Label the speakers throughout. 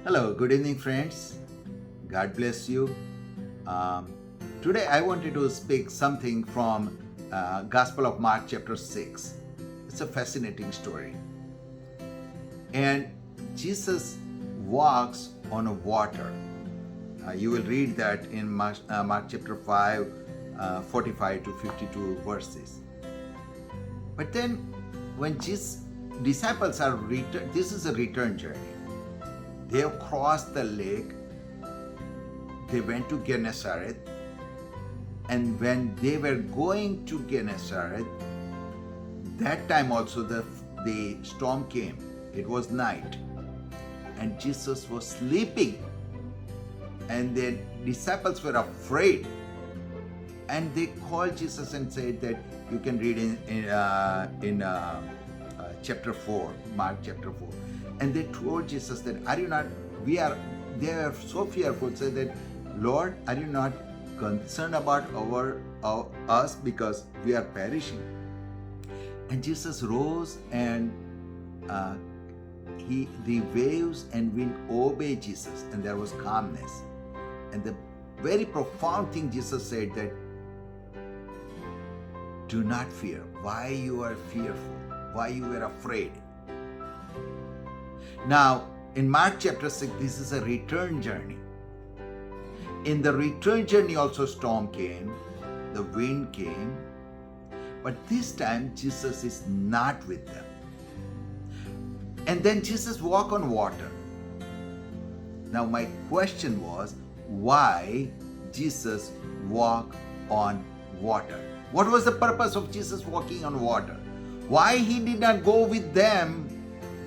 Speaker 1: Hello, good evening, friends. God bless you. Um, Today, I wanted to speak something from Gospel of Mark, chapter 6. It's a fascinating story. And Jesus walks on a water. You will read that in Mark chapter 5, 45 to 52 verses. But then, when Jesus disciples are returned, this is a return journey. They have crossed the lake. They went to Gennesaret, and when they were going to Gennesaret, that time also the storm came. It was night, and Jesus was sleeping, and the disciples were afraid, and they called Jesus and said that you can read in chapter 4, Mark chapter 4, and they told Jesus that they are so fearful, said that, Lord, are you not concerned about us because we are perishing? And Jesus rose, and the waves and wind obeyed Jesus, and there was calmness. And the very profound thing Jesus said that, do not fear. Why you are fearful? Why you were afraid? Now, in Mark chapter 6, this is a return journey. In the return journey also storm came, the wind came, but this time Jesus is not with them. And then Jesus walked on water. Now my question was, why Jesus walked on water? What was the purpose of Jesus walking on water? Why he did not go with them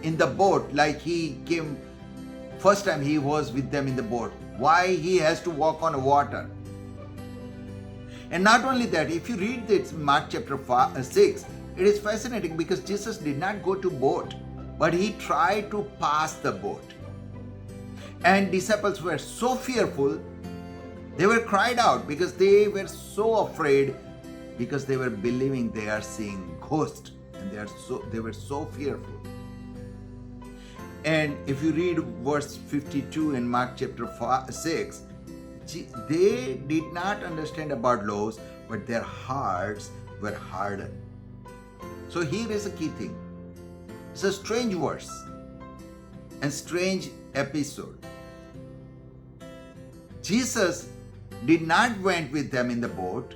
Speaker 1: in the boat like he came first time he was with them in the boat? Why he has to walk on water? And not only that, if you read this Mark chapter 6, it is fascinating because Jesus did not go to boat, but he tried to pass the boat. And disciples were so fearful, they were cried out because they were so afraid, because they were believing they are seeing ghosts, and they were so fearful. And if you read verse 52 in Mark chapter 6, they did not understand about laws, but their hearts were hardened. So here is a key thing. It's a strange verse and strange episode. Jesus did not went with them in the boat.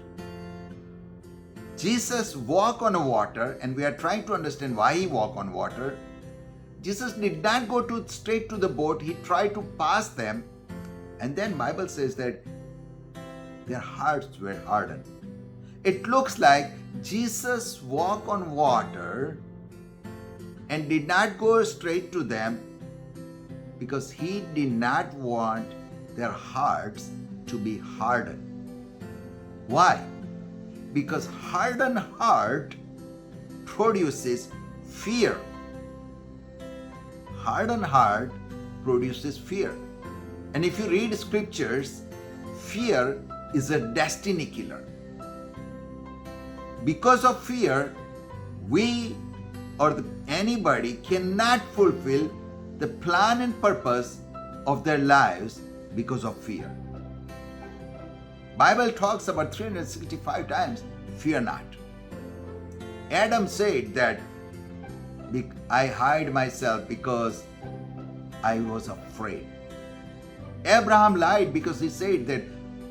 Speaker 1: Jesus walked on water, and we are trying to understand why he walked on water. Jesus did not go straight to the boat. He tried to pass them. And then Bible says that their hearts were hardened. It looks like Jesus walked on water and did not go straight to them because he did not want their hearts to be hardened. Why? Because hardened heart produces fear. Hardened heart produces fear. And if you read scriptures, fear is a destiny killer. Because of fear, we or anybody cannot fulfill the plan and purpose of their lives because of fear. Bible talks about 365 times, fear not. Adam said that I hide myself because I was afraid. Abraham lied because he said that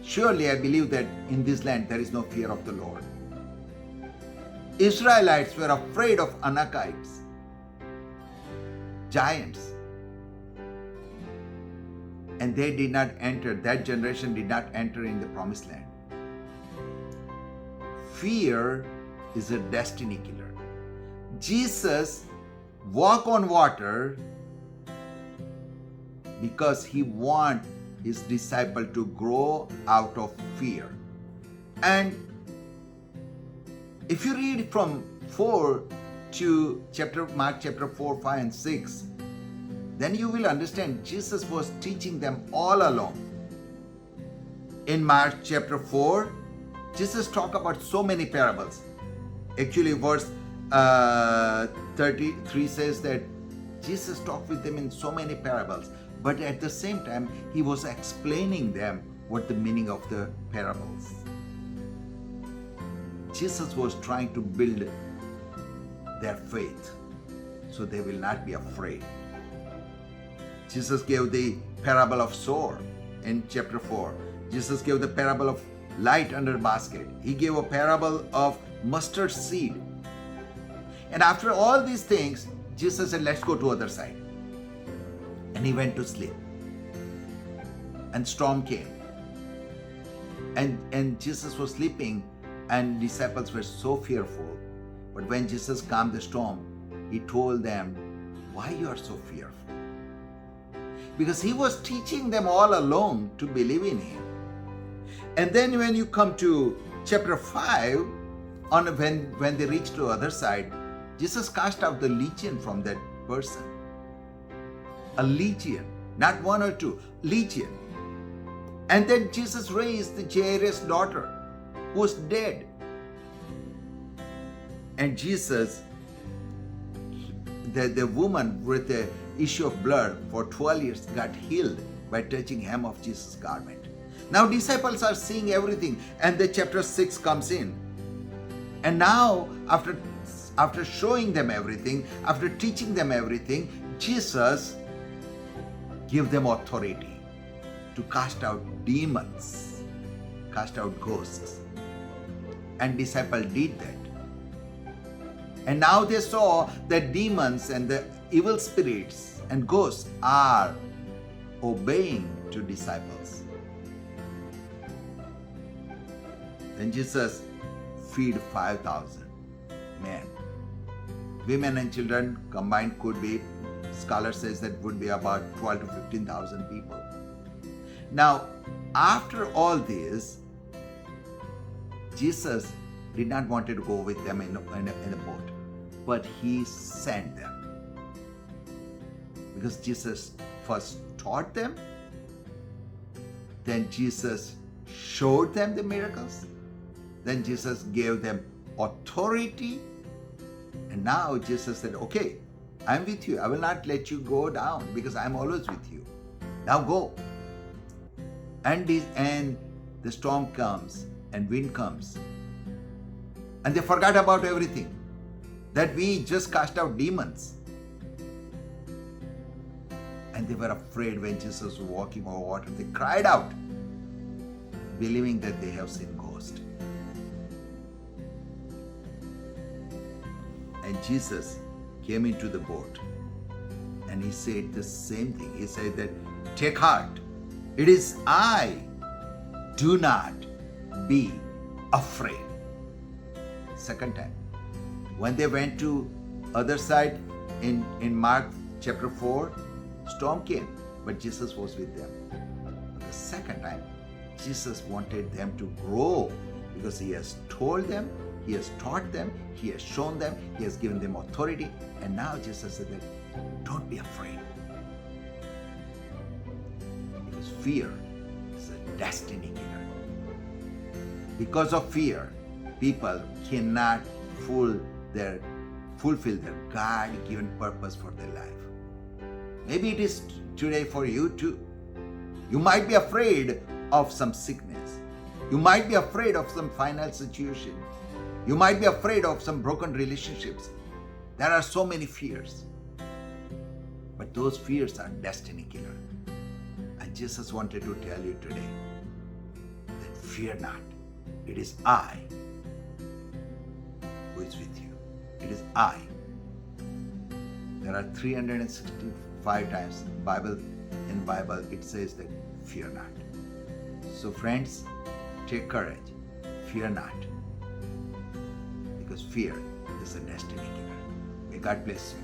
Speaker 1: surely I believe that in this land there is no fear of the Lord. Israelites were afraid of Anakites, giants. And they did not enter, that generation did not enter in the promised land. Fear is a destiny killer. Jesus walked on water because he wants his disciple to grow out of fear. And if you read from 4 to Mark chapter 4, 5 and 6, then you will understand Jesus was teaching them all along. In Mark chapter 4, Jesus talked about so many parables. Actually, verse 33 says that Jesus talked with them in so many parables, but at the same time, he was explaining them what the meaning of the parables. Jesus was trying to build their faith so they will not be afraid. Jesus gave the parable of sower in chapter 4. Jesus gave the parable of light under a basket. He gave a parable of mustard seed. And after all these things, Jesus said, let's go to other side. And he went to sleep. And storm came. And Jesus was sleeping, and disciples were so fearful. But when Jesus calmed the storm, he told them, why you are so fearful? Because he was teaching them all along to believe in him. And then when you come to chapter 5, when they reached to the other side, Jesus cast out the legion from that person. A legion, not one or two, legion. And then Jesus raised the Jairus' daughter, who was dead. And Jesus, the woman with the issue of blood for 12 years got healed by touching hem of Jesus' garment. Now disciples are seeing everything, and the chapter 6 comes in. And now, after showing them everything, after teaching them everything, Jesus gives them authority to cast out demons, cast out ghosts. And disciples did that. And now they saw that demons and the evil spirits and ghosts are obeying to disciples. Then Jesus feed 5,000 men. Women and children combined could be, scholar says that would be about 12 to 15,000 people. Now, after all this, Jesus did not want to go with them in a boat, but he sent them. Because Jesus first taught them, then Jesus showed them the miracles, then Jesus gave them authority, and now Jesus said, okay, I'm with you. I will not let you go down because I'm always with you. Now go. And the storm comes and wind comes. And they forgot about everything. That we just cast out demons. And they were afraid when Jesus was walking over water. They cried out, believing that they have seen ghosts. And Jesus came into the boat and he said the same thing. He said that, take heart, it is I, do not be afraid. Second time. When they went to other side in Mark chapter 4, storm came, but Jesus was with them. The second time, Jesus wanted them to grow because he has told them, he has taught them, he has shown them, he has given them authority, and now Jesus said that, don't be afraid. Because fear is a destiny killer. Because of fear, people cannot fulfill their God-given purpose for their life. Maybe it is today for you too. You might be afraid of some sickness. You might be afraid of some financial situation. You might be afraid of some broken relationships. There are so many fears. But those fears are destiny killer. And Jesus wanted to tell you today that fear not. It is I who is with you. It is I. There are 365 times in Bible it says that fear not. So friends, take courage. Fear not. Because fear is a destiny killer. May God bless you.